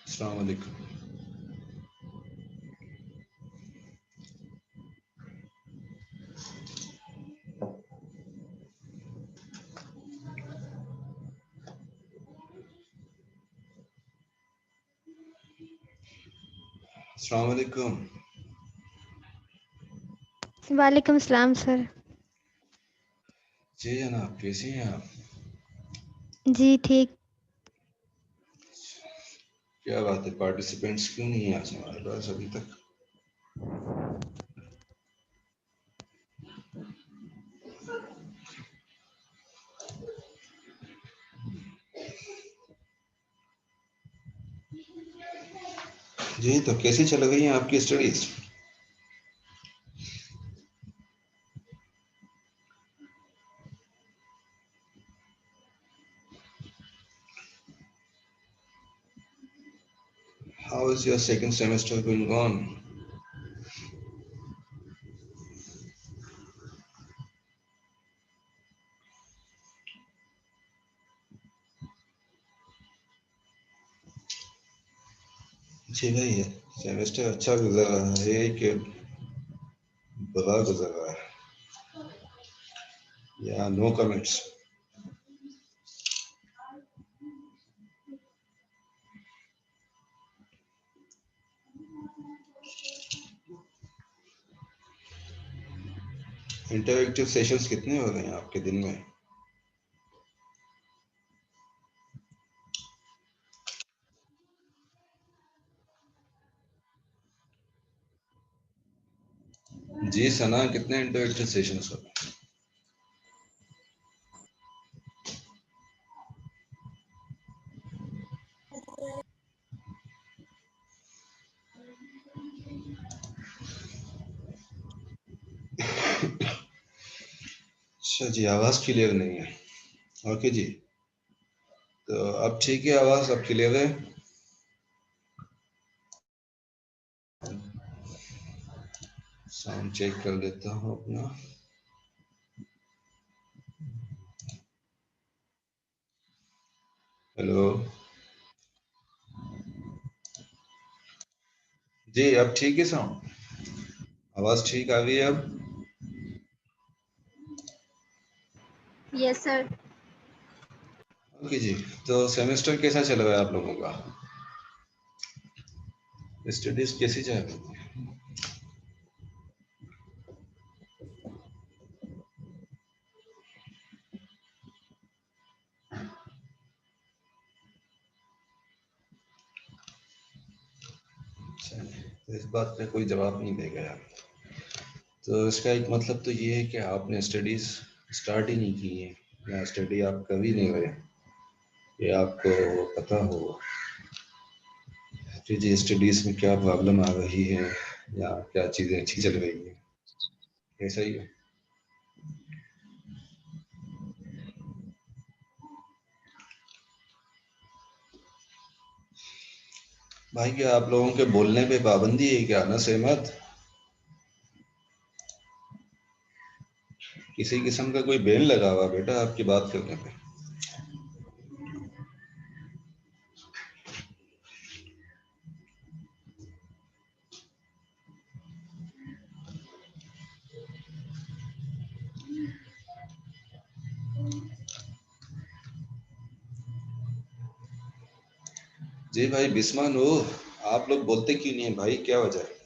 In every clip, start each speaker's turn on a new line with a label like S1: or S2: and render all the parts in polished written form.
S1: अस्सलाम वालेकुम। अस्सलाम वालेकुम।
S2: वालेकुम सलाम सर।
S1: जी जनाब, कैसी हैं आप?
S2: जी ठीक।
S1: क्या बात है, पार्टिसिपेंट्स क्यों नहीं है आज हमारे पास अभी तक? जी, तो कैसी चल रही हैं आपकी studies? How is your second semester going on? जी भाई, सेमेस्टर अच्छा गुजर रहा है कि बुरा गुजर रहा है? या नो कमेंट्स? इंटरैक्टिव सेशंस कितने हो रहे हैं आपके दिन में? जी सना, कितने इंटरैक्टिव सेशंस हो रहे हैं? अच्छा जी, आवाज़ क्लियर नहीं है। ओके जी, तो अब ठीक है, आवाज़ अब क्लियर है। साउंड चेक कर लेता हूँ अपना। हेलो जी, अब ठीक है साउंड? आवाज़ ठीक आ गई है अब?
S3: Yes sir.
S1: ओके जी, तो सेमेस्टर कैसा चल रहा है आप लोगों का? स्टडीज कैसी चल रही है? अच्छा, तो इस बात पे कोई जवाब नहीं देगा यार। तो इसका एक मतलब तो ये है कि आपने स्टडीज स्टार्ट ही नहीं की है, या स्टडी आप कर ही नहीं रहे, ये आपको पता हो कि जी स्टडीज में क्या प्रॉब्लम आ रही है या क्या चीज़ें अच्छी चल रही है, ऐसा ही है। भाई, क्या आप लोगों के बोलने पे पाबंदी है क्या? ना सहमत? किसी किस्म का कोई बैन लगा हुआ बेटा आपकी बात करने पे? जी भाई बिस्मान हो, आप लोग बोलते क्यों नहीं है भाई, क्या वजह है?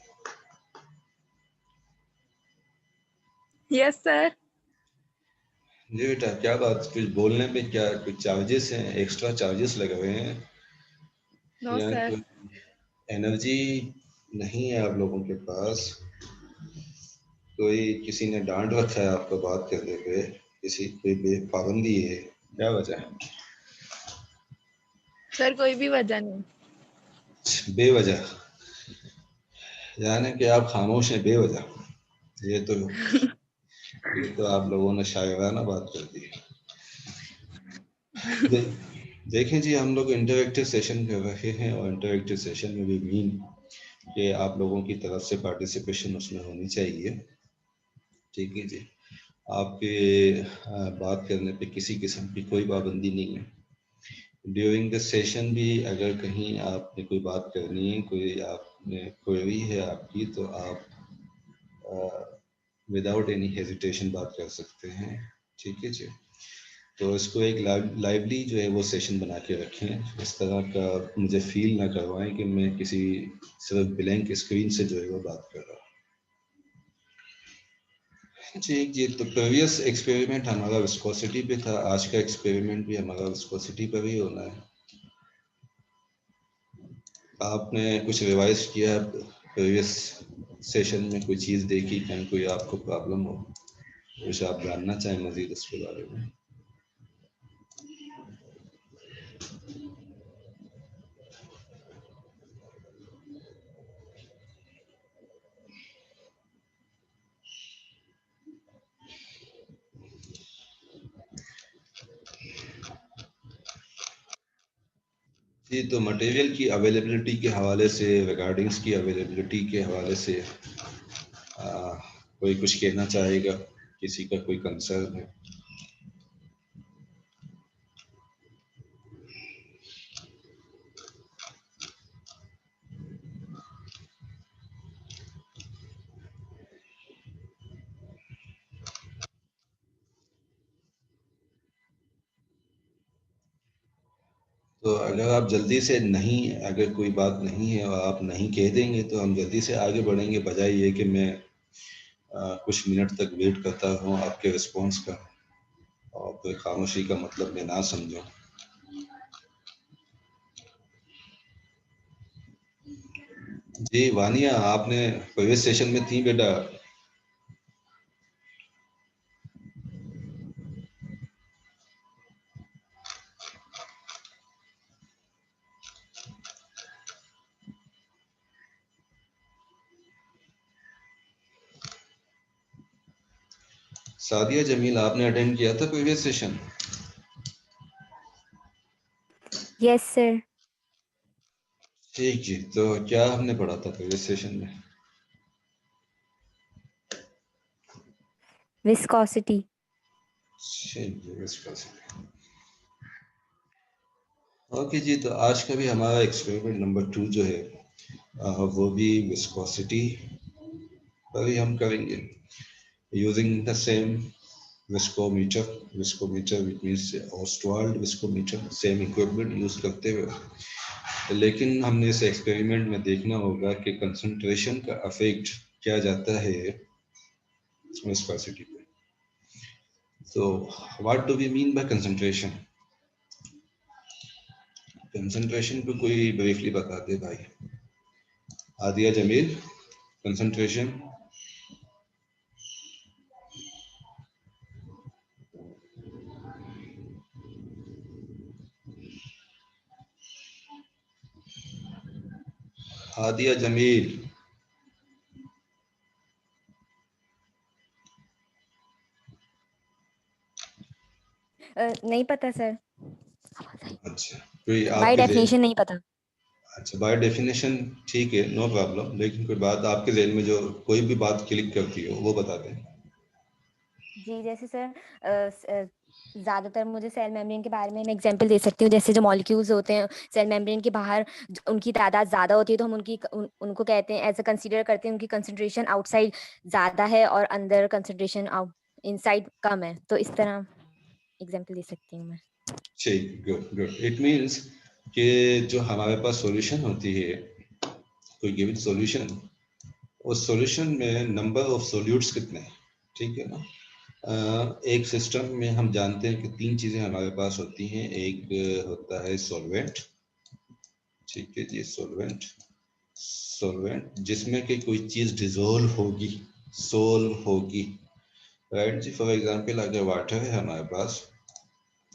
S3: Yes sir.
S1: जी बेटा, क्या बात, कुछ बोलने पे क्या कुछ चार्जेस हैं, एक्स्ट्रा चार्जेस लगे हुए हैं
S3: नो
S1: या
S3: सर।
S1: कोई एनर्जी नहीं है आप लोगों के पास? कोई किसी ने डांट रखा है आपको बात करने पे? किसी कोई पाबंदी है? क्या वजह है?
S3: सर कोई भी वजह नहीं।
S1: बेवजह? यानी कि आप खामोश हैं बेवजह? ये तो ये तो आप लोगों ने शायराना बात कर दी। दे, देखें जी, हम लोग इंटरैक्टिव सेशन कर रहे हैं और इंटरैक्टिव सेशन में भी मीन कि आप लोगों की तरफ से पार्टिसिपेशन उसमें होनी चाहिए। ठीक है जी, आपके बात करने पे किसी किस्म की कोई पाबंदी नहीं है। ड्यूरिंग द सेशन भी अगर कहीं आपने कोई बात करनी है, कोई आपने क्वेरी है आपकी, तो आप विदाउट एनी हेजिटेशन बात कर सकते हैं। ठीक है जी। तो इसको एक लाइवली जो है वो सेशन बना के रखें। इस तरह का मुझे फील ना करवाएं कि मैं किसी सिर्फ ब्लैंक स्क्रीन से जो है वो बात कर रहा हूँ। जी जी। तो प्रीवियस एक्सपेरिमेंट हमारा विस्कोसिटी पे था, आज का एक्सपेरिमेंट भी हमारा विस्कोसिटी पर ही होना है। आपने कुछ रिवाइज किया प्रीवियस सेशन में, कोई चीज़ देखी, कहीं कोई आपको प्रॉब्लम हो, कुछ आप जानना चाहें मजीद उसके बारे में? जी। तो मटेरियल की अवेलेबिलिटी के हवाले से, रिगार्डिंग्स की अवेलेबिलिटी के हवाले से कोई कुछ कहना चाहेगा? किसी का कोई कंसर्न है? तो अगर आप जल्दी से नहीं, अगर कोई बात नहीं है और आप नहीं कह देंगे तो हम जल्दी से आगे बढ़ेंगे, बजाय ये कि मैं कुछ मिनट तक वेट करता हूँ आपके रिस्पॉन्स का, और फिर खामोशी का मतलब मैं ना समझूं। जी वानिया, आपने प्रीवियस सेशन में थी बेटा? सादिया जमील, आपने अटेंड किया था प्रीवियस सेशन?
S4: Yes sir.
S1: ठीक जी। तो क्या हमने पढ़ा था प्रीवियस सेशन में?
S4: विस्कोसिटी।
S1: ओके जी। तो आज का भी हमारा एक्सपेरिमेंट नंबर 2 जो है वो भी विस्कोसिटी पर ही हम करेंगे, using the same viscometer. Viscometer which means Ostwald viscometer, same equipment use करते हुए। लेकिन हमने इस एक्सपेरिमेंट में देखना होगा कि कंसंट्रेशन का अफेक्ट क्या जाता है विस्कोसिटी पे। So what do we mean by concentration? Concentration को कोई ब्रीफली बता दे भाई। आदिया जमील, कंसंट्रेशन। आदिया जमील।
S4: नहीं पता सर।
S1: अच्छा, कोई
S4: बाय
S1: आपके
S4: डेफिनेशन
S1: जहन?
S4: नहीं पता।
S1: अच्छा, बाय डेफिनेशन ठीक है, नो प्रॉब्लम, लेकिन कोई बात आपके जहन में जो कोई भी बात क्लिक करती हो वो बता दें।
S4: जी जैसे सर ज़्यादातर मुझे सेल मेम्ब्रेन के बारे में मैं एग्जांपल दे सकती हूँ। जैसे जो मॉलिक्यूल्स होते हैं सेल मेम्ब्रेन के बाहर, उनकी तादाद ज़्यादा होती है तो हम उनको कहते हैं, ऐसा कंसीडर करते हैं उनकी कंसंट्रेशन आउटसाइड ज़्यादा है और अंदर कंसंट्रेशन इनसाइड कम है। तो इस तरह एग्जांपल दे सकती हूँ मैं।
S1: ठीक, गुड गुड। इट मीन्स कि जो हमारे पास सॉल्यूशन होती है, कोई गिवन सॉल्यूशन, उस सॉल्यूशन में नंबर ऑफ सॉल्यूट्स कितने हैं, ठीक है ना? एक सिस्टम में हम जानते हैं कि 3 चीज़ें हमारे पास होती हैं। एक होता है सॉल्वेंट, ठीक है जी, सॉल्वेंट। सॉल्वेंट जिसमें कि कोई चीज़ डिजोल्व होगी, सोल्व होगी, राइट जी। फॉर एग्जांपल अगर वाटर है हमारे पास,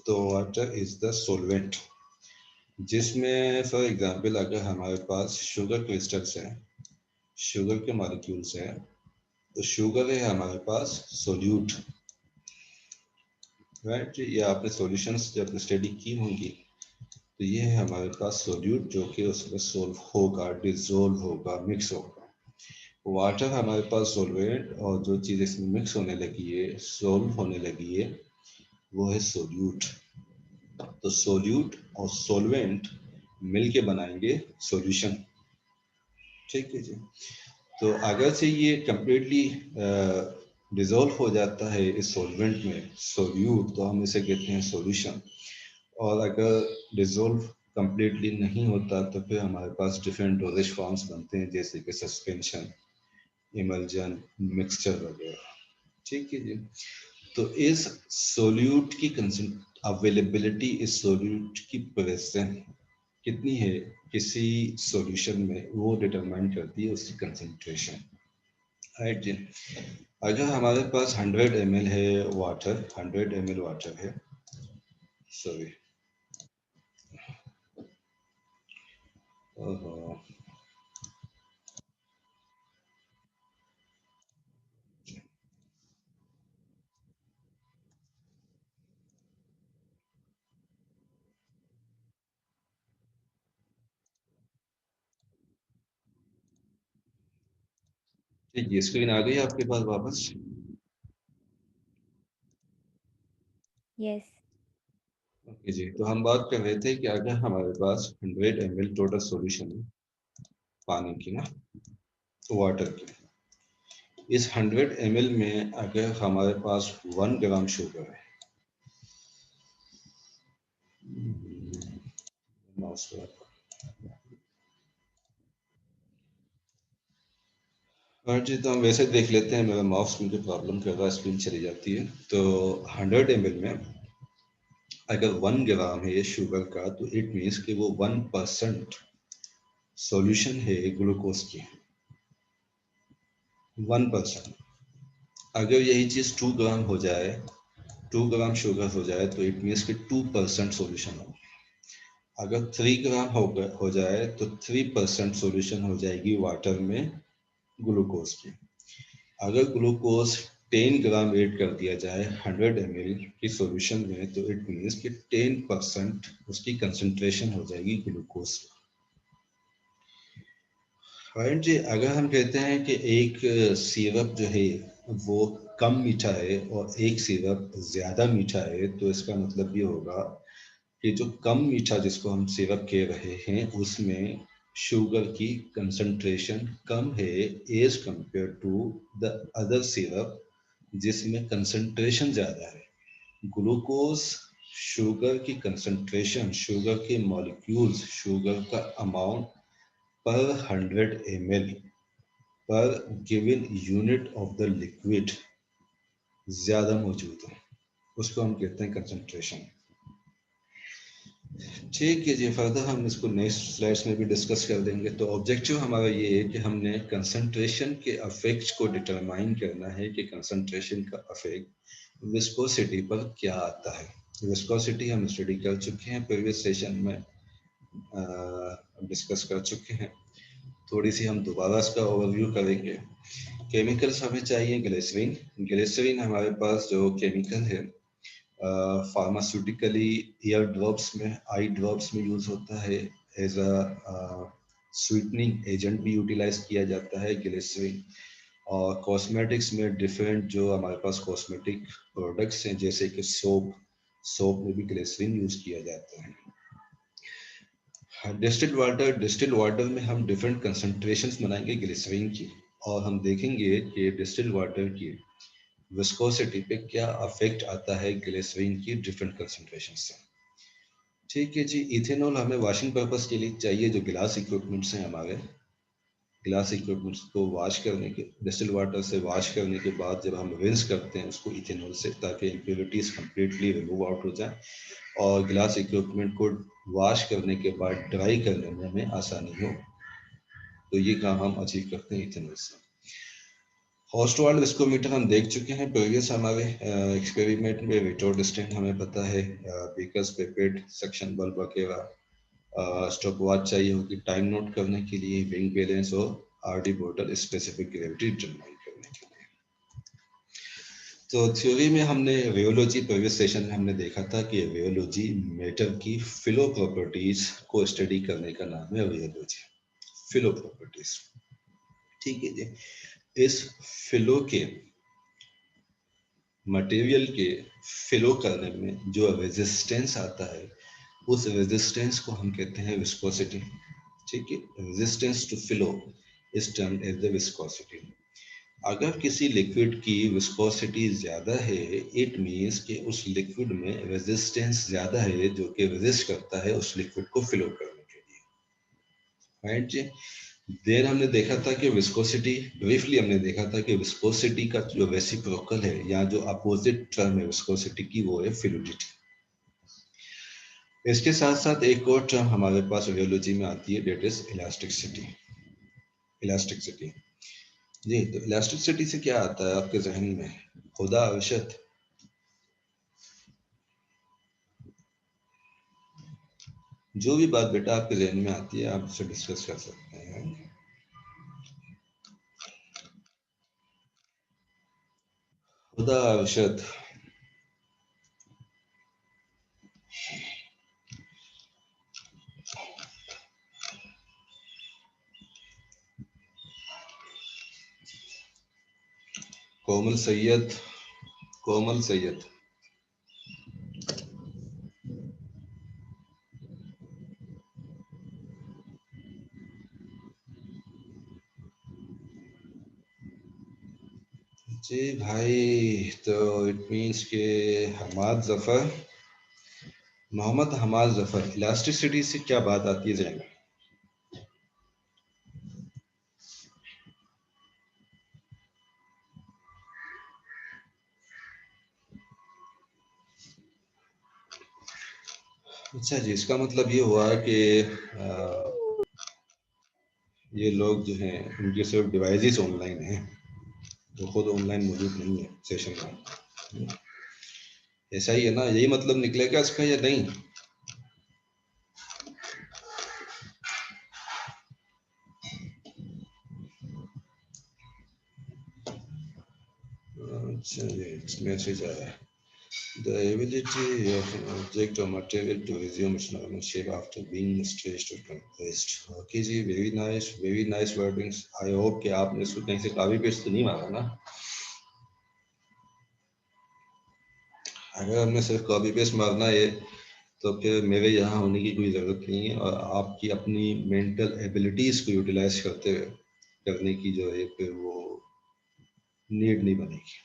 S1: तो वाटर इज द सॉल्वेंट। जिसमें फॉर एग्जांपल अगर हमारे पास शुगर क्रिस्टल्स हैं, शुगर के मॉलिक्यूल्स हैं, तो शुगर है हमारे पास सोल्यूट, राइट। ये आपने सॉल्यूशंस जब स्टडी की होंगी, तो ये है हमारे पास सोल्यूट जो कि उसमें सोल्व होगा, डिजोल्व होगा, मिक्स होगा। वाटर हमारे पास सॉल्वेंट, और जो चीज़ इसमें मिक्स होने लगी है, सोल्व होने लगी है, वो है सोल्यूट। तो सोल्यूट और सोलवेंट मिलके बनाएंगे सॉल्यूशन। ठीक है जी। तो अगर से ये कंप्लीटली डिसॉल्व हो जाता है इस सॉल्वेंट में सोल्यूट, तो हम इसे कहते हैं सॉल्यूशन। और अगर डिसॉल्व कंप्लीटली नहीं होता तो फिर हमारे पास डिफरेंट डोजेज फॉर्म्स बनते हैं, जैसे कि सस्पेंशन, इमल्जन, मिक्सचर वगैरह। ठीक है जी। तो इस सोल्यूट की अवेलेबिलिटी, इस सोल्यूट की प्रेजेंस कितनी है किसी सॉल्यूशन में, वो डिटरमाइन करती है उसकी कंसंट्रेशन। राइट जी। अगर हमारे पास 100 ml है वाटर, 100 ml वाटर है, सॉरी, ठीक है, स्क्रीन आ गई आपके पास वापस?
S4: यस।
S1: ओके जी। तो हम बात कर रहे थे कि अगर हमारे पास 100 ml टोटल सॉल्यूशन है पानी की ना, वाटर की, इस 100 ml में अगर हमारे पास 1 ग्राम शुगर है, हाँ जी, तो हम वैसे देख लेते हैं। मेरा माउस मुझे प्रॉब्लम कर रहा है, स्क्रीन चली जाती है। तो 100 ml में अगर 1 ग्राम है शुगर का, तो इट मीन्स कि वो 1% सॉल्यूशन है ग्लूकोज की, 1%। अगर यही चीज 2 ग्राम हो जाए, 2 ग्राम शुगर हो जाए, तो इट मीन्स कि 2% सॉल्यूशन हो। अगर 3 ग्राम हो जाए तो 3% सॉल्यूशन हो जाएगी वाटर में ग्लूकोज की। अगर ग्लूकोज 10 ग्राम ऐड कर दिया जाए 100 ml की सॉल्यूशन में, तो इट मीन्स कि 10% उसकी कंसंट्रेशन हो जाएगी ग्लूकोज। राइट जी। अगर हम कहते हैं कि एक सिरप जो है वो कम मीठा है और एक सिरप ज़्यादा मीठा है, तो इसका मतलब ये होगा कि जो कम मीठा जिसको हम सिरप कह रहे हैं, उसमें शुगर की कंसंट्रेशन कम है as compare to the other syrup जिसमें कंसंट्रेशन ज़्यादा है। ग्लूकोज शुगर की कंसंट्रेशन, शुगर के मॉलिक्यूल्स, शुगर का amount per 100 ml per given unit of the liquid ज्यादा मौजूद है, उसको हम कहते हैं कंसंट्रेशन। ठीक है जी। फर्दर हम इसको नेक्स्ट स्लाइड्स में भी डिस्कस कर देंगे। तो ऑब्जेक्टिव हमारा ये है कि हमने कंसंट्रेशन के अफेक्ट को डिटरमाइन करना है कि कंसंट्रेशन का अफेक्ट विस्कोसिटी पर क्या आता है। विस्कोसिटी हम स्टडी कर चुके हैं, प्रीवियस सेशन में डिस्कस कर चुके हैं। थोड़ी सी हम दोबारा इसका ओवरव्यू करेंगे। केमिकल्स हमें चाहिए ग्लिसरीन। ग्लिसरीन हमारे पास जो केमिकल है फार्मास्यूटिकली ईयर ड्रॉप्स में, आई ड्रॉप्स में यूज होता है, एज अ स्वीटनिंग एजेंट भी यूटिलाइज किया जाता है ग्लिसरीन। और कॉस्मेटिक्स में डिफरेंट जो हमारे पास कॉस्मेटिक प्रोडक्ट्स हैं, जैसे कि सोप, सोप में भी ग्लिसरीन यूज किया जाता है। डिस्टिल्ड वाटर में हम डिफरेंट कंसंट्रेशंस बनाएंगे ग्लिसरीन की, और हम देखेंगे कि डिस्टिल्ड वाटर की विस्कोसिटी पे क्या अफेक्ट आता है ग्लिसरीन की डिफरेंट कंसंट्रेशन से। ठीक है जी। इथेनॉल हमें वॉशिंग पर्पस के लिए चाहिए। जो गिलास इक्विपमेंट्स हैं हमारे, गिलास इक्विपमेंट्स को वॉश करने के, डिस्टिल्ड वाटर से वॉश करने के बाद जब हम रिंस करते हैं उसको इथेनॉल से, ताकि इम्प्योरिटीज कंप्लीटली रिमूव आउट हो जाए और गिलास इक्विपमेंट को वॉश करने के बाद ड्राई करने में हमें आसानी हो। तो ये काम हम अचीव करते हैं इथेनॉल से। होस्टवाल्ड विस्कोमीटर हम देख चुके हैं प्रीवियस हमारे एक्सपेरिमेंट में। विटोर्ड स्टैंड हमें पता है, बेकर्स पेपेट, सक्शन बल्ब वगैरह। स्टॉप वॉच चाहिए होगी टाइम नोट करने के लिए, विंग बैलेंस और आरडी बोतल स्पेसिफिक ग्रेविटी डिटरमाइन करने के लिए। तो थ्योरी में हमने रियोलॉजी, प्रीवियस सेशन में हमने देखा था कि रियोलॉजी मैटर की फिलो प्रॉपर्टीज को स्टडी करने का नाम है रियोलॉजी, फिलो प्रॉपर्टीज। ठीक है जी। इस फिलो के मटेरियल के फिलो करने में जो रेजिस्टेंस आता है, उस रेजिस्टेंस को हम कहते हैं विस्कोसिटी। ठीक है, resistance to flow is termed as the viscosity. अगर किसी लिक्विड की विस्कोसिटी ज़्यादा है, इट मीन्स कि उस लिक्विड में रेजिस्टेंस ज़्यादा है जो कि रेजिस्ट करता है उस लिक्विड को फिलो करने के लिए। राइट जी। देर हमने देखा था कि विस्कोसिटी, ब्रीफली हमने देखा था कि विस्कोसिटी का जो रेसिप्रोकल है या जो अपोजिट टर्म है विस्कोसिटी की, वो है फ्लूइडिटी। इसके साथ साथ एक और टर्म हमारे पास रियोलॉजी में आती है, डेट इज इलास्टिसिटी। इलास्टिसिटी जी, तो इलास्टिसिटी से क्या आता है आपके जहन में? खुदा अरशद, जो भी बात बेटा आपके जहन में आती है आप उससे डिस्कस कर सकते हैं। खुदा अरशद, कोमल सैयद, कोमल सैयद, जी भाई, तो इट मीन्स के हमाद जफर, मोहम्मद हमाद जफर, इलास्टिसिटी से क्या बात आती है जहन में? अच्छा जी, इसका मतलब ये हुआ कि ये लोग जो हैं उनके सिर्फ डिवाइसेस ऑनलाइन हैं, वो खुद ऑनलाइन मौजूद नहीं है सेशन में। ऐसा ही है ना, यही मतलब निकलेगा इसका या नहीं? अच्छा जी, मैसेज आया है। The ability of an object or material to resume its normal shape after being stretched or compressed. Okay ji, very nice wordings. I hope कि आपने इसको कहीं से कॉपी पेस्ट तो नहीं मारा ना? अगर हमने सिर्फ कॉपी पेस्ट मारना है तो फिर मेरे यहाँ होने की कोई ज़रूरत नहीं है, और आपकी अपनी मेंटल एबिलिटीज़ को यूटिलाइज करने की जो है फिर वो नीड नहीं बनेगी।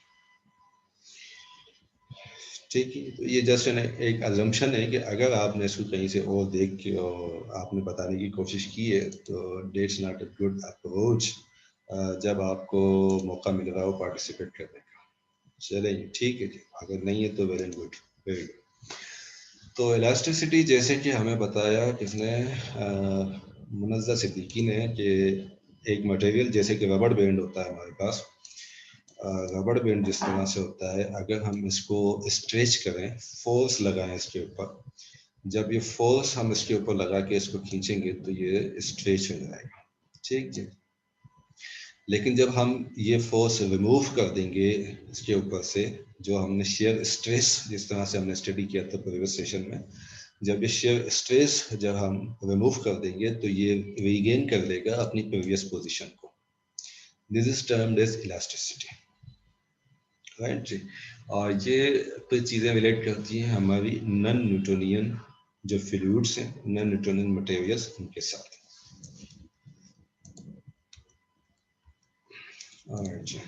S1: ठीक है, तो ये जस्ट एक अजम्पशन है कि अगर आपने इसको कहीं से और देख के और आपने बताने की कोशिश की है तो that's not a good approach जब आपको मौका मिल रहा हो पार्टिसिपेट करने का। चलें ठीक है जी, अगर नहीं है तो वेरी गुड, वेरी गुड। तो इलास्टिसिटी जैसे कि हमें बताया किसने, मुनज़्ज़ा सिद्दीकी ने, कि एक मटेरियल जैसे कि रबड़ बैंड होता है हमारे पास, रबड़ बैंड जिस तरह से होता है, अगर हम इसको स्ट्रेच करें, फोर्स लगाएं इसके ऊपर, जब ये फोर्स हम इसके ऊपर लगा के इसको खींचेंगे तो ये स्ट्रेच हो जाएगा। ठीक जी। लेकिन जब हम ये फोर्स रिमूव कर देंगे इसके ऊपर से, जो हमने शेयर स्ट्रेस जिस तरह से हमने स्टडी किया था प्रीवियस सेशन में, जब ये शेयर स्ट्रेस जब हम रिमूव कर देंगे तो ये रीगेन कर लेगा अपनी प्रीवियस पोजीशन को। This is termed as elasticity. Right जी। और ये कुछ चीज़ें रिलेट करती हैं हमारी नॉन न्यूटोनियन जो फ्लूइड्स हैं, नॉन न्यूटोनियन मटेरियल्स, उनके साथ। जी।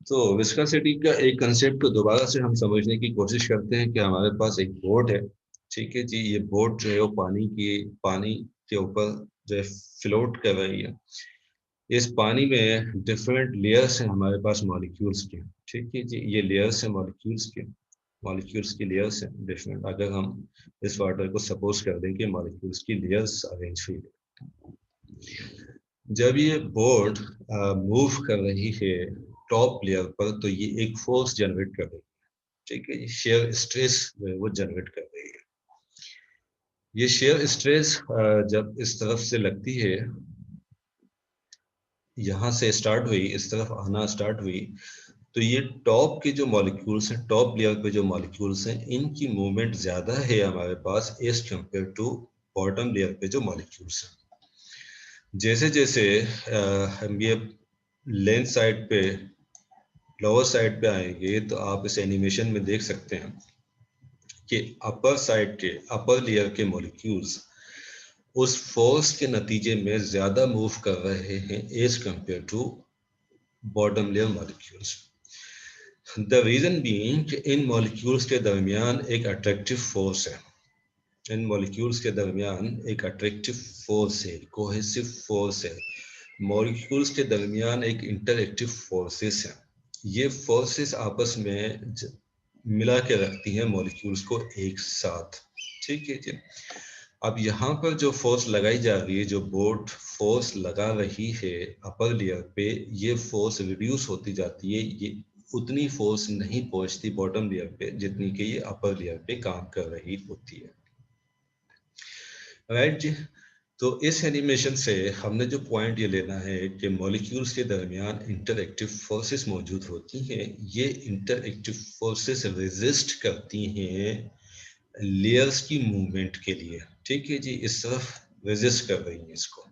S1: तो विस्कोसिटी का एक कंसेप्ट को दोबारा से हम समझने की कोशिश करते हैं कि हमारे पास एक बोट है। ठीक है जी, ये बोट जो है वो पानी के ऊपर जो है फ्लोट कर रही है। इस पानी में डिफरेंट लेयर्स हैं हमारे पास मॉलिक्यूल्स के। ठीक है जी, ये लेयर्स हैं मॉलिक्यूल्स की लेयर्स हैं डिफरेंट। अगर हम इस वाटर को सपोज कर दें कि मॉलिक्यूल्स की लेयर्स अरेंज हुई है, जब ये बोर्ड मूव कर रही है टॉप लेयर पर तो ये एक फोर्स जनरेट कर रही है। ठीक है, ये शेयर स्ट्रेस वो जनरेट कर रही है। ये शेयर स्ट्रेस जब इस तरफ से लगती है, यहाँ से स्टार्ट हुई, इस तरफ आना स्टार्ट हुई, तो ये टॉप के जो मॉलिक्यूल्स हैं, टॉप लेयर पे जो मॉलिक्यूल्स हैं, इनकी मूवमेंट ज़्यादा है हमारे पास as compare to bottom layer पे जो मॉलिक्यूल्स हैं। जैसे जैसे हम ये लेंथ साइड पे, लोअर साइड पे आएंगे तो आप इस एनिमेशन में देख सकते हैं कि अपर साइड के, अपर लेयर के मॉलिक्यूल्स उस फोर्स के नतीजे में ज्यादा मूव कर रहे हैं as compare to bottom layer molecules. The reason being कि इन मॉलिक्यूल्स के दरमियान एक अट्रैक्टिव फोर्स है, इन मॉलिक्यूल्स के दरमियान एक अट्रैक्टिव फोर्स है, कोहेसिव फोर्स है, मॉलिक्यूल्स के दरमियान एक इंटरएक्टिव फोर्सेस है। ये फोर्सेस आपस में मिला के रखती हैं मॉलिक्यूल्स को एक साथ। ठीक है जी। अब यहाँ पर जो फोर्स लगाई जा रही है, जो बोट फोर्स लगा रही है अपर लेयर पे, ये फोर्स रिड्यूस होती जाती है, ये उतनी फोर्स नहीं पहुंचती बॉटम लेयर पे जितनी कि ये अपर लेयर पे काम कर रही होती है। राइट जी। तो इस एनिमेशन से हमने जो पॉइंट ये लेना है कि मॉलिक्यूल्स के दरमियान इंटरएक्टिव फोर्सेस मौजूद होती हैं। ये इंटरएक्टिव फोर्सेस रेजिस्ट करती हैं लेयर्स की मूवमेंट के लिए। ठीक है जी, इस तरफ रेजिस्ट कर रही हैं इसको।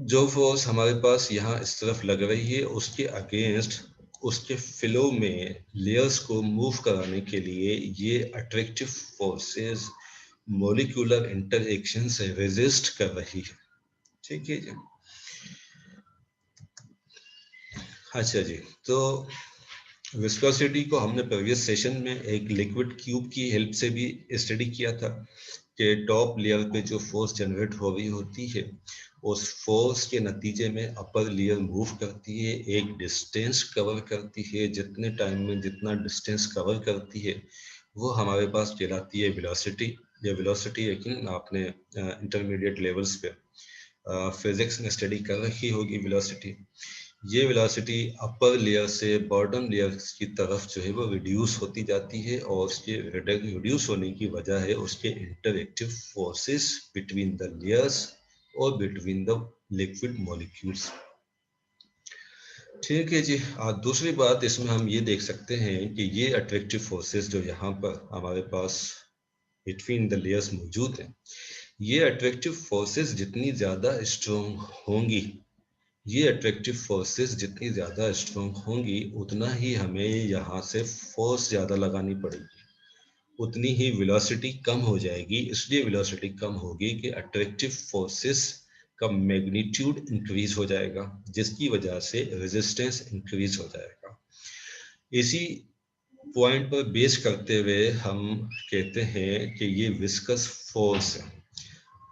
S1: जो फोर्स हमारे पास यहाँ इस तरफ लग रही है उसके अगेंस्ट, उसके फ्लो में लेयर्स को मूव कराने के लिए ये अट्रैक्टिव फोर्सेस मॉलिक्यूलर इंटरएक्शन से रेजिस्ट कर रही है। ठीक है जी। अच्छा जी, तो विस्कोसिटी को हमने प्रीवियस सेशन में एक लिक्विड क्यूब की हेल्प से भी स्टडी किया था कि टॉप लेयर पे जो फोर्स जनरेट हो रही होती है, उस फोर्स के नतीजे में अपर लेयर मूव करती है, एक डिस्टेंस कवर करती है। जितने टाइम में जितना डिस्टेंस कवर करती है वो हमारे पास कहलाती है वेलोसिटी। ये वेलोसिटी यकीन आपने इंटरमीडिएट लेवल्स पे फिजिक्स में स्टडी कर रखी होगी वेलोसिटी। ये वेलोसिटी अपर लेयर से बॉटम लेयर की तरफ जो है वो रिड्यूस होती जाती है, और उसके रिड्यूस होने की वजह है उसके interactive forces between the layers और बिटवीन द लिक्विड मॉलिक्यूल्स। ठीक है जी। दूसरी बात इसमें हम ये देख सकते हैं कि ये अट्रैक्टिव फोर्सेस जो यहाँ पर हमारे पास बिटवीन द लेयर्स मौजूद हैं, ये अट्रैक्टिव फोर्सेस जितनी ज़्यादा स्ट्रॉन्ग होंगी, ये अट्रैक्टिव फोर्सेस जितनी ज़्यादा स्ट्रॉन्ग होंगी उतना ही हमें यहाँ से फोर्स ज़्यादा लगानी पड़ेगी, उतनी ही वेलोसिटी कम हो जाएगी। इसलिए वेलोसिटी कम होगी कि अट्रैक्टिव फोर्सेस का मैग्नीट्यूड इंक्रीज हो जाएगा, जिसकी वजह से रेजिस्टेंस इंक्रीज हो जाएगा। इसी पॉइंट पर बेस करते हुए हम कहते हैं कि ये विस्कस फोर्स है।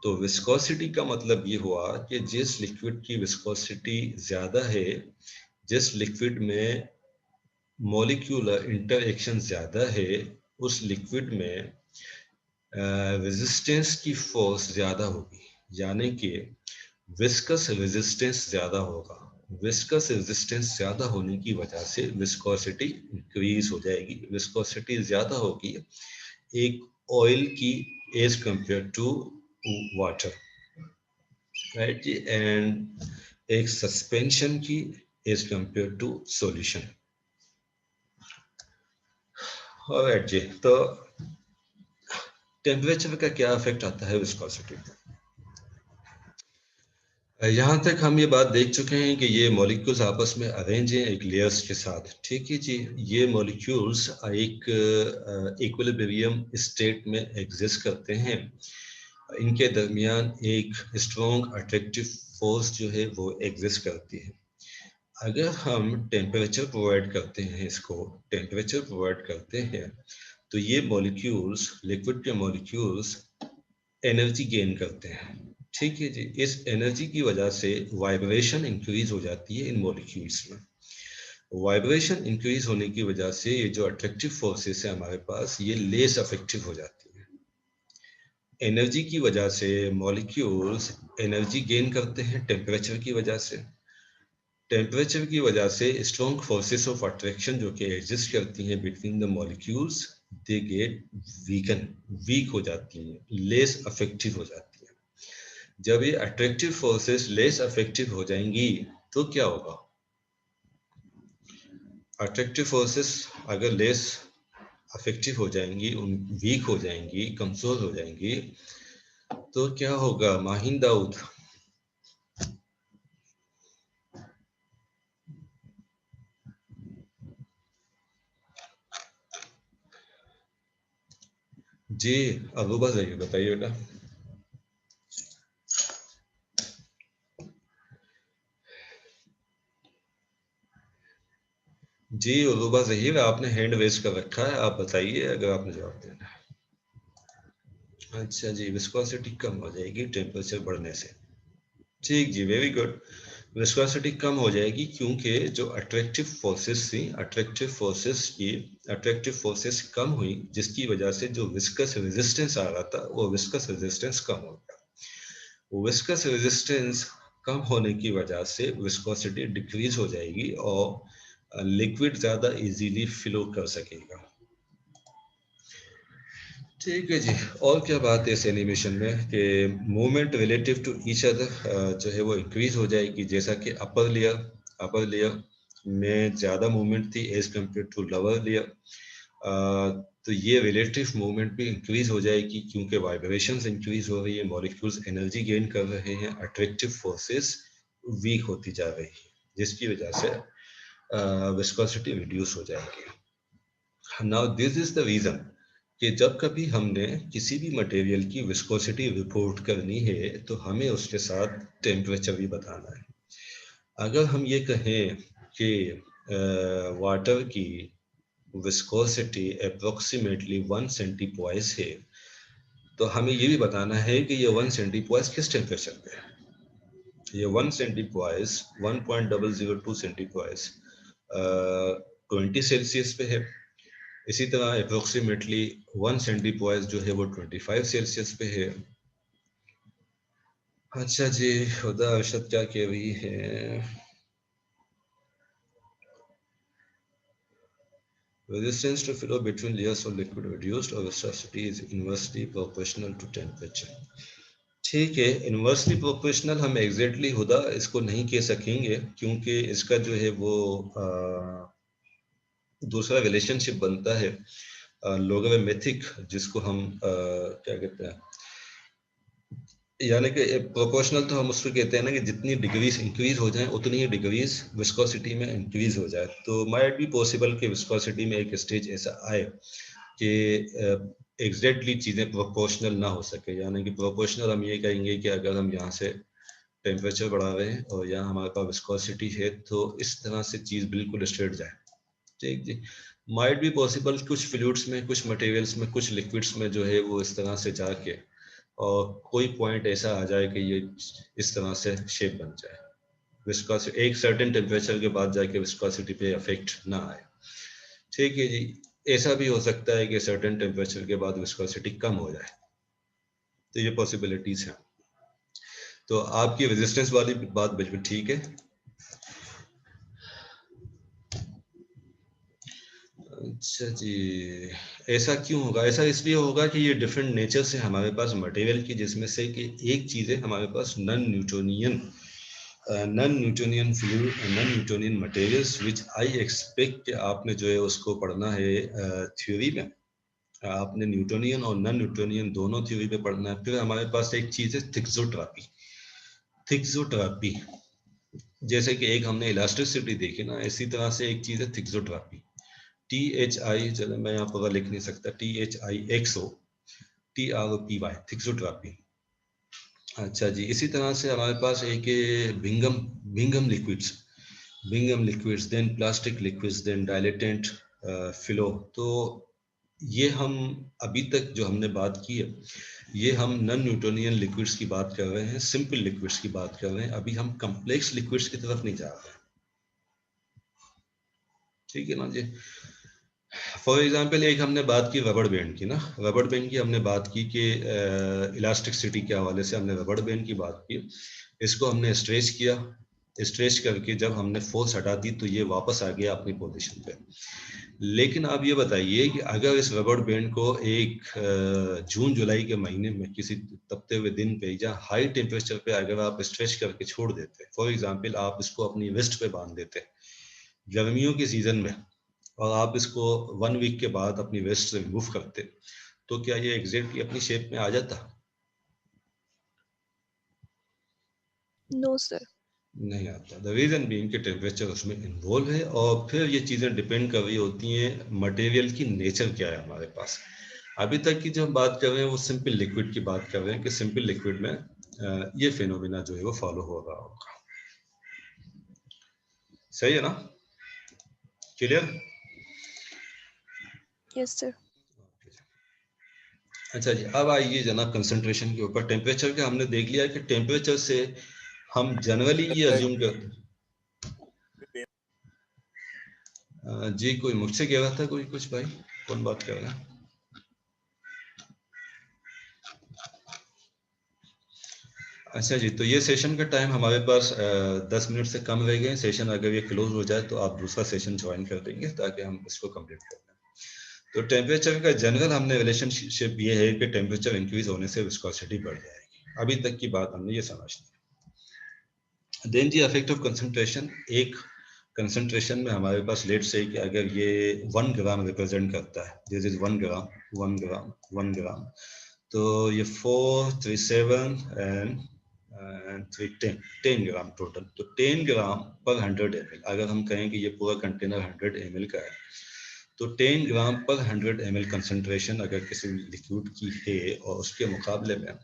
S1: तो विस्कोसिटी का मतलब ये हुआ कि जिस लिक्विड की विस्कोसिटी ज़्यादा है, जिस लिक्विड में मॉलिक्यूलर इंटरएक्शन ज़्यादा है, उस लिक्विड में रेजिस्टेंस की फोर्स ज़्यादा होगी, यानी कि विस्कस रेजिस्टेंस ज़्यादा होगा। विस्कस रेजिस्टेंस ज़्यादा होने की वजह से विस्कोसिटी इंक्रीज हो जाएगी। विस्कोसिटी ज़्यादा होगी एक ऑयल की as compare to water, right जी, एंड एक सस्पेंशन की as compare to solution. Alright जी, तो टेम्परेचर का क्या इफेक्ट आता है विस्कोसिटी पे? यहाँ तक हम ये बात देख चुके हैं कि ये मॉलिक्यूल्स आपस में अरेंज हैं एक लेयर्स के साथ। ठीक है जी। ये मॉलिक्यूल्स एक इक्विलिब्रियम स्टेट में एग्जिस्ट करते हैं। इनके दरमियान एक स्ट्रॉन्ग अट्रैक्टिव फोर्स जो है वो एग्जिस्ट करती है। अगर हम टेम्परेचर प्रोवाइड करते हैं, इसको टेम्परेचर प्रोवाइड करते हैं, तो ये मॉलिक्यूल्स, लिक्विड के मॉलिक्यूल्स एनर्जी गेन करते हैं। ठीक है जी। इस एनर्जी की वजह से वाइब्रेशन इंक्रीज हो जाती है इन मॉलिक्यूल्स में। वाइब्रेशन इंक्रीज होने की वजह से ये जो अट्रैक्टिव फोर्सेस है हमारे पास, ये लेस अफेक्टिव हो जाती है। एनर्जी की वजह से मॉलिक्यूल्स एनर्जी गेन करते हैं टेम्परेचर की वजह से। टेम्परेचर की वजह से स्ट्रॉन्ग फोर्सेस ऑफ अट्रैक्शन जो कि एग्जिस्ट करती हैं between the molecules, they get weak हो जाती हैं, लेस अफेक्टिव हो जाती हैं। जब ये अट्रैक्टिव फोर्सेस लेस अफेक्टिव हो जाएंगी तो क्या होगा? अट्रैक्टिव फोर्सेस अगर लेस अफेक्टिव हो जाएंगी, वीक हो जाएंगी, कमजोर हो जाएंगी, तो क्या होगा माहिन दाऊद? जी अबूबा जाइए बताइए बेटा। जी अबूबा जहीर, आपने हैंड रेज कर रखा है, आप बताइए अगर आपने जवाब देना है। अच्छा जी, विस्कोसिटी कम हो जाएगी टेम्परेचर बढ़ने से। ठीक जी, वेरी गुड। विस्कोसिटी कम हो जाएगी क्योंकि जो अट्रैक्टिव फोर्सेस थी, अट्रैक्टिव फोर्सेस कम हुई, जिसकी वजह से जो विस्कस रेजिस्टेंस आ रहा था वो विस्कस रेजिस्टेंस कम हो गया। विस्कस रेजिस्टेंस कम होने की वजह से विस्कोसिटी डिक्रीज हो जाएगी और लिक्विड ज़्यादा इजीली फ्लो कर सकेगा। ठीक है जी। और क्या बात है इस एनिमेशन में कि movement relative to each other जो है वो इंक्रीज हो जाएगी, जैसा कि अपर लेयर में ज़्यादा मूवमेंट थी as compare to lower layer. तो ये रिलेटिव मूवमेंट भी इंक्रीज हो जाएगी क्योंकि वाइब्रेशंस इंक्रीज हो रही है, मॉलिक्यूल्स एनर्जी गेन कर रहे हैं, अट्रैक्टिव फोर्सेस वीक होती जा रही है, जिसकी वजह से विस्कोसिटी रिड्यूस हो जाएगी। Now this is the reason कि जब कभी हमने किसी भी मटेरियल की विस्कोसिटी रिपोर्ट करनी है तो हमें उसके साथ टेम्परेचर भी बताना है। अगर हम ये कहें कि वाटर की विस्कोसिटी अप्रोक्सीमेटली 1 सेंटीपोइस है, तो हमें ये भी बताना है कि ये 1 सेंटीपोइस किस टेम्परेचर पे है। ये 1 सेंटीपोइस 1.002 सेंटीपोइस 20 सेल्सियस पे है। इसी तरह अप्रोक्सीमेटली 1 सेंटीपोइस जो है वो 25 सेल्सियस पे है। अच्छा जी, खुदा अरशद क्या कह रही है? Resistance to flow between layers of liquid reduced or viscosity is inversely proportional to temperature. ठीक है, इन्वर्सली प्रोपोर्शनल हम एग्जैक्टली हुदा इसको नहीं कह सकेंगे क्योंकि इसका जो है वो दूसरा रिलेशनशिप बनता है लोगरिथमिक, जिसको हम क्या कहते हैं, यानी कि प्रोपोर्शनल तो हम उसको कहते हैं ना कि जितनी डिग्रीज इंक्रीज हो जाए उतनी ही डिग्रीज विस्कोसिटी में इंक्रीज हो जाए। तो माइट बी पॉसिबल कि विस्कोसिटी में एक स्टेज ऐसा आए कि एग्जैक्टली चीज़ें प्रोपोर्शनल ना हो सके। यानी कि प्रोपोर्शनल हम ये कहेंगे कि अगर हम यहाँ से टेम्परेचर बढ़ा रहे हैं और यहाँ हमारे पास विस्कोसिटी है तो इस तरह से चीज़ बिल्कुल स्ट्रेट जाए। ठीक जी, माइट बी पॉसिबल कुछ फ्लूइड्स में, कुछ मटेरियल्स में, कुछ लिक्विड्स में जो है वो इस तरह से जाके और कोई पॉइंट ऐसा आ जाए कि ये इस तरह से शेप बन जाए, विस्कोसिटी एक सर्टेन टेम्परेचर के बाद जाके विस्कोसिटी पे इफेक्ट ना आए। ठीक है जी, ऐसा भी हो सकता है कि सर्टेन टेम्परेचर के बाद विस्कोसिटी कम हो जाए, तो ये पॉसिबिलिटीज हैं। तो आपकी रेजिस्टेंस वाली बात बिल्कुल ठीक है। अच्छा जी, ऐसा क्यों होगा? ऐसा इसलिए होगा कि ये डिफरेंट नेचर से हमारे पास मटेरियल की, जिसमें से कि एक चीज़ है हमारे पास non Newtonian fluid, non Newtonian materials, which I expect कि आपने जो है उसको पढ़ना है थ्योरी में। आपने न्यूटोनियन और नॉन न्यूटोनियन दोनों थ्योरी में पढ़ना है। फिर हमारे पास एक चीज़ है थिक्सोट्रॉपी। जैसे कि एक हमने इलास्टिसिटी देखी ना, इसी तरह से एक चीज़ है थिक्सोट्रॉपी। THI, चलो मैं यहाँ पर लिख नहीं सकता, THIXOTROPY, थिक्सोट्रॉपी। अच्छा जी, इसी तरह से हमारे पास एक Bingham liquids, then plastic liquids, then dilatant flow. तो ये हम अभी तक जो हमने बात की है, ये हम नॉन न्यूटोनियन लिक्विड्स की बात कर रहे हैं, सिंपल लिक्विड्स की बात कर रहे हैं। अभी हम कम्प्लेक्स लिक्विड्स की तरफ नहीं जा रहे हैं। ठीक है ना जी। फॉर एग्जाम्पल एक हमने बात की रबड़ बैंड की ना, रबड़ बैंड की हमने बात की कि इलास्टिसिटी के हवाले से हमने रबड़ बैंड की बात की। इसको हमने स्ट्रेच करके जब हमने फोर्स हटा दी तो ये वापस आ गया अपनी पोजीशन पे। लेकिन आप ये बताइए कि अगर इस रबड़ बैंड को एक जून जुलाई के महीने में किसी तपते हुए दिन पे या हाई टेम्परेचर पे अगर आप स्ट्रेच करके छोड़ देते, फॉर एग्जाम्पल आप इसको अपनी वेस्ट पे बांध देते गर्मियों के सीजन में, और आप इसको 1 वीक के बाद अपनी वेस्ट से रिमूव करते, तो क्या ये एग्जैक्टली अपनी शेप में आ जाता?
S3: No sir.
S1: नहीं आता। द रीजन बीइंग कि टेम्परेचर उसमें इन्वॉल्व है, और फिर ये चीज़ें डिपेंड कर रही होती हैं मटेरियल की नेचर क्या है हमारे पास। अभी तक की जो हम बात कर रहे हैं वो सिंपल लिक्विड की बात कर रहे हैं कि सिंपल लिक्विड में ये फिनोमिना जो है वो फॉलो हो रहा होगा। सही है ना? क्लियर?
S3: Yes sir.
S1: अच्छा जी, अब आइए जनाब कंसंट्रेशन के ऊपर। टेम्परेचर का हमने देख लिया कि टेम्परेचर से हम जनरली ये अज्यूम करते जी कोई मुझसे कह रहा था कोई कुछ भाई, कौन बात कर रहा है? अच्छा जी, तो ये सेशन का टाइम हमारे पास 10 मिनट से कम रह गए। सेशन अगर ये क्लोज हो जाए तो आप दूसरा सेशन ज्वाइन कर देंगे ताकि हम इसको कंप्लीट कर दें। तो टेम्परेचर का जनरल हमने रिलेशनशिप ये है कि टेम्परेचर इंक्रीज होने से विस्कोसिटी बढ़ जाएगी। अभी तक की बात हमने ये समझ ली। देन जी इफेक्ट ऑफ कंसंट्रेशन। एक कंसंट्रेशन में हमारे पास लेट से कि अगर ये 1 ग्राम रिप्रेजेंट करता है, दिस इज 1 ग्राम 1 ग्राम 1 ग्राम, तो ये 4 3 7 एंड 10 ग्राम टोटल। तो 10 ग्राम पर 100 ml। अगर हम कहें कि ये पूरा कंटेनर 100 ml का है तो 10 ग्राम पर 100 ml कंसंट्रेशन अगर किसी लिक्विड की है, और उसके मुकाबले में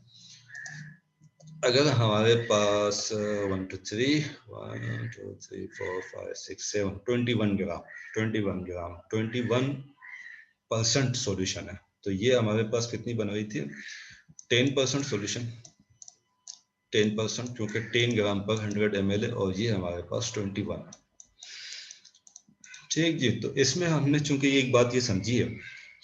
S1: अगर हमारे पास 1 2 3 1 2 3 4 5 6 7 21 ग्राम 21% सॉल्यूशन है, तो ये हमारे पास कितनी बन रही थी? 10% सॉल्यूशन। 10% क्योंकि 10 ग्राम पर 100 ml है, और ये हमारे पास 21। ठीक जी, तो इसमें हमने चूंकि एक बात ये समझी है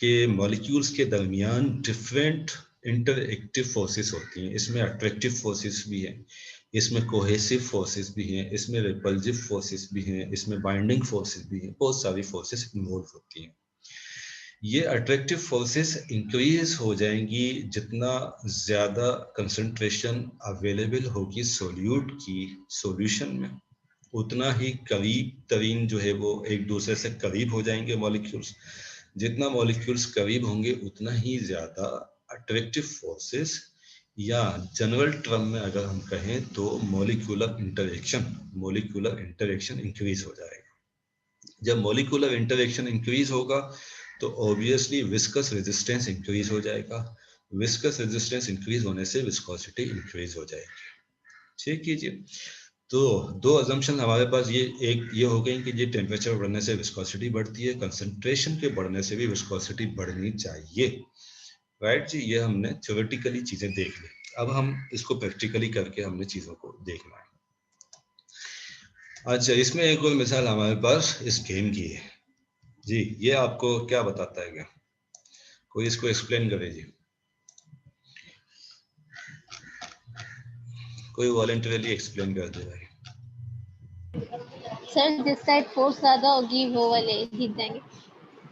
S1: कि मॉलिक्यूल्स के दरमियान डिफरेंट इंटरएक्टिव फोर्सेस होती हैं। इसमें अट्रैक्टिव फोर्सेस भी हैं, इसमें कोहेसिव फोर्सेस भी हैं, इसमें रिपल्सिव फोर्सेस भी हैं, इसमें बाइंडिंग फोर्सेस भी हैं, बहुत सारी फोर्सेस इन्वॉल्व होती हैं। ये अट्रैक्टिव फोर्सेस इंक्रीज हो जाएंगी जितना ज़्यादा कंसंट्रेशन अवेलेबल होगी सोल्यूट की सॉल्यूशन में, उतना ही करीब तरीन जो है वो एक दूसरे से करीब हो जाएंगे मॉलिक्यूल्स। जितना मॉलिक्यूल्स करीब होंगे उतना ही ज़्यादा अट्रैक्टिव फोर्सेस, या जनरल टर्म में अगर हम कहें तो मॉलिक्यूलर इंटरेक्शन इंक्रीज हो जाएगा। जब मॉलिक्यूलर इंटरेक्शन इंक्रीज होगा तो ऑब्वियसली विस्कस रेजिस्टेंस इंक्रीज हो जाएगा। विस्कस रेजिस्टेंस इंक्रीज होने से विस्कोसिटी इंक्रीज हो जाएगी। ठीक है जी, तो दो अजम्पशन हमारे पास ये एक ये हो गई कि ये टेम्परेचर बढ़ने से विस्कोसिटी बढ़ती है, कंसंट्रेशन के बढ़ने से भी विस्कोसिटी बढ़नी चाहिए। राइट जी, ये हमने थ्योरेटिकली चीजें देख ली। अब हम इसको प्रैक्टिकली करके हमने चीजों को देखना है। अच्छा, इसमें एक और मिसाल हमारे पास इस गेम की है जी। ये आपको क्या बताता है? क्या कोई इसको एक्सप्लेन करे जी? कोई वॉलंटरली एक्सप्लेन कर दे भाई।
S5: सर जिस साइड फोर्स ज्यादा होगी वो वाले जीत जाएंगे।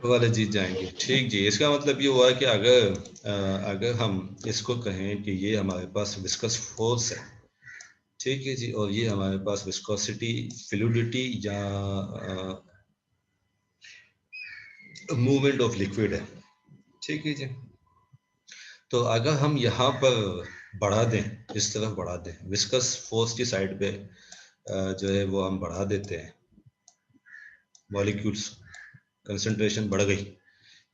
S1: वो वाले जीत जाएंगे। ठीक जी, इसका मतलब ये हुआ कि अगर हम इसको कहें कि ये हमारे पास विस्कस फोर्स है, ठीक है जी, और ये हमारे पास विस्कोसिटी, फ्लूइडिटी या मूवमेंट ऑफ लिक्विड है। ठीक है जी, तो अगर हम यहाँ पर बढ़ा दें, इस तरफ बढ़ा दें, विस्कस फोर्स की साइड पे जो है वो हम बढ़ा देते हैं, मॉलिक्यूल्स कंसंट्रेशन बढ़ गई।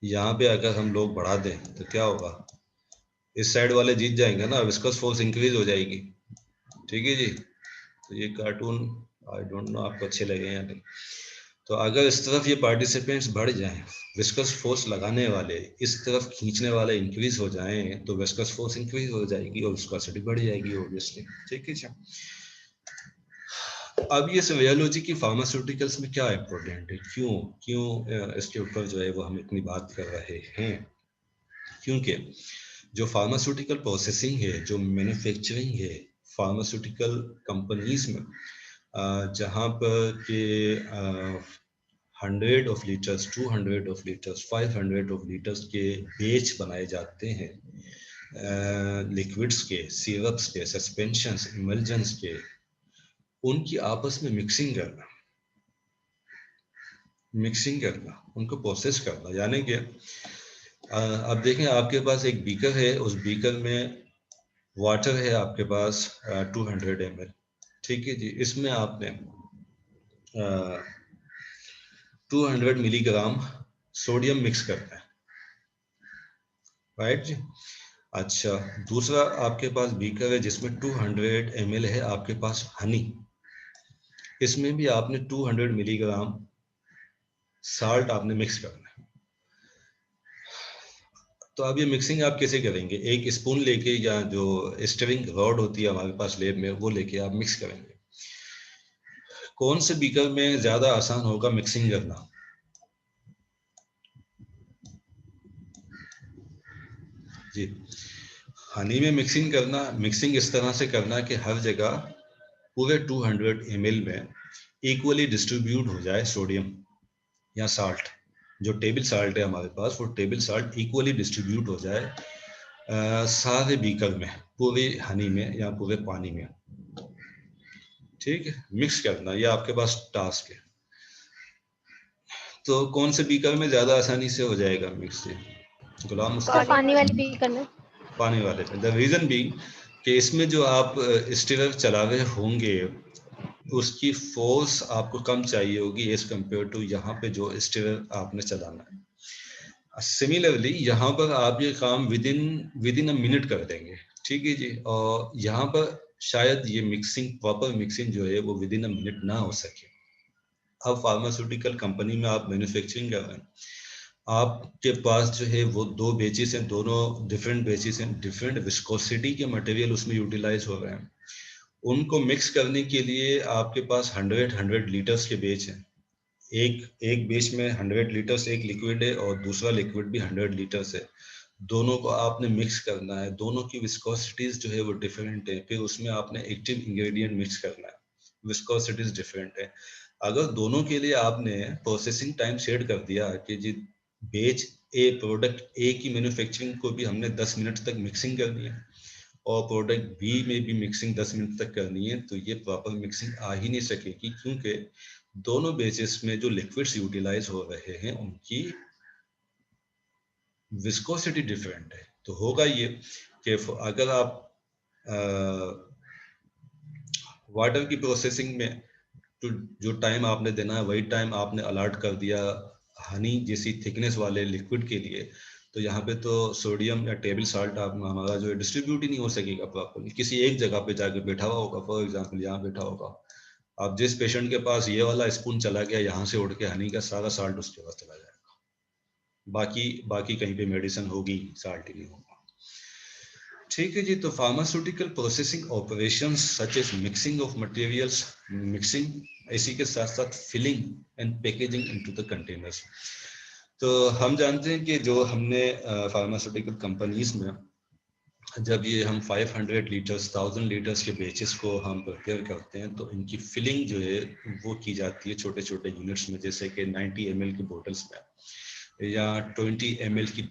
S1: यहाँ पे अगर हम लोग बढ़ा दें तो क्या होगा? इस साइड वाले जीत जाएंगे ना, विस्कस फोर्स इंक्रीज हो जाएगी। ठीक है जी, तो ये कार्टून आई डोंट नो आपको अच्छे लगे या नहीं। तो अगर इस तरफ ये पार्टिसिपेंट्स बढ़ जाएं, विस्कस फोर्स लगाने वाले इस तरफ खींचने वाले इंक्रीज हो जाएं, तो विस्कस फोर्स इंक्रीज हो जाएगी और विस्कोसिटी बढ़ जाएगी ऑब्वियसली। ठीक है जी, अब ये रियोलॉजी की फार्मास्यूटिकल्स में क्या इम्पोर्टेंट है, क्यों इसके ऊपर जो है वो हम इतनी बात कर रहे हैं? क्योंकि जो फार्मास्यूटिकल प्रोसेसिंग है, जो मैन्युफैक्चरिंग है फार्मास्यूटिकल कंपनीज में, जहाँ पर के 100 of litres, 200 of litres, 500 of litres के बेच बनाए जाते हैं, लिक्विड्स के, सिरप्स के, सस्पेंशंस, इमल्जेंस के, उनकी आपस में मिक्सिंग करना, उनको प्रोसेस करना। यानी कि अब देखें, आपके पास एक बीकर है, उस बीकर में वाटर है आपके पास 200 ml, ठीक है जी। इसमें आपने 200 मिलीग्राम सोडियम मिक्स करना है, राइट जी। अच्छा, दूसरा आपके पास बीकर है जिसमें 200 ml है आपके पास हनी, इसमें भी आपने 200 मिलीग्राम साल्ट आपने मिक्स करना है। तो अब ये मिक्सिंग आप कैसे करेंगे? एक स्पून लेके या जो स्टीयरिंग रॉड होती है हमारे पास लैब में, वो लेके आप मिक्स करेंगे। कौन से बीकर में ज्यादा आसान होगा मिक्सिंग करना? जी, हनी में मिक्सिंग करना, मिक्सिंग इस तरह से करना कि हर जगह पूरे 200 ml में इक्वली डिस्ट्रीब्यूट हो जाए सोडियम या साल्ट। जो टेबल साल्ट है हमारे पास, वो टेबल साल्ट इक्वली डिस्ट्रीब्यूट हो जाए सारे बीकर में, पूरे हनी में या पूरे पानी में। ठीक है, मिक्स करना, ये आपके पास टास्क है। तो कौन से बीकर में ज्यादा आसानी से हो जाएगा मिक्स? गुलाम मुस्तफा?
S5: पानी वाली भी करना।
S1: पानी वाले पे। द रीजन बी कि इसमें जो आप स्टीयर चला रहे होंगे उसकी फोर्स आपको कम चाहिए होगी एज कम्पेयर टू यहाँ पे जो स्टीयर आपने चलाना है। सिमिलरली यहाँ पर आप ये काम विदिन अ मिनट कर देंगे, ठीक है जी। और यहाँ पर शायद ये मिक्सिंग, प्रॉपर मिक्सिंग जो है वो विदिन अ मिनट ना हो सके। अब फार्मास्यूटिकल कंपनी में आप मैन्युफैक्चरिंग कर रहे हैं, आपके पास जो है वो दो बेचेस हैं, दोनों डिफरेंट बेचेस हैं, डिफरेंट विस्कोसिटी के मटेरियल उसमें यूटिलाइज हो रहे हैं। उनको मिक्स करने के लिए आपके पास 100 लीटर्स के बेच हैं। एक बेच में 100 लीटर्स एक लिक्विड है और दूसरा लिक्विड भी 100 लीटर्स है। दोनों को आपने मिक्स करना है, दोनों की विस्कोसिटीज जो है वो डिफरेंट है। फिर उसमें आपने एक्टिव इंग्रेडिएंट मिक्स करना है, विस्कोसिटीज डिफरेंट है। अगर दोनों के लिए आपने प्रोसेसिंग टाइम सेट कर दिया कि जी बेच ए, प्रोडक्ट ए की मैन्युफैक्चरिंग को भी हमने 10 मिनट तक मिक्सिंग करनी है और प्रोडक्ट बी में भी मिक्सिंग 10 मिनट तक करनी है, तो ये प्रॉपर मिक्सिंग आ ही नहीं सकेगी, क्योंकि दोनों बेसिस में जो लिक्विड्स यूटिलाइज हो रहे हैं उनकी विस्कोसिटी डिफरेंट है। तो होगा ये कि अगर आप वाटर की प्रोसेसिंग में तो जो टाइम आपने देना है वही टाइम आपने अलॉट कर दिया हनी जैसी थिकनेस वाले लिक्विड के लिए, तो यहाँ पे तो सोडियम या टेबल साल्ट आप हमारा जो डिस्ट्रीब्यूट ही नहीं हो सकेगा प्रॉपर्ली। किसी एक जगह पे जाके बैठा हुआ होगा, फॉर एग्जांपल यहाँ बैठा होगा, आप जिस पेशेंट के पास ये वाला स्पून चला गया, यहाँ से उड़ के हनी का सारा साल्ट उसके पास चला जाएगा, बाकी कहीं पे मेडिसिन होगी, साल्ट ही नहीं होगा। ठीक है जी। तो pharmaceutical processing operations such as mixing of materials, mixing, इसी के साथ साथ filling and packaging into the containers. तो हम जानते हैं कि जो हमने फार्मास्यूटिकल कंपनीज में जब ये हम 500 लीटर्स 1000 लीटर्स के बेचेस को हम प्रिपेयर करते हैं तो इनकी फिलिंग जो है वो की जाती है छोटे छोटे यूनिट्स में, जैसे कि 90 ml की बोतल्स में या 20 ml की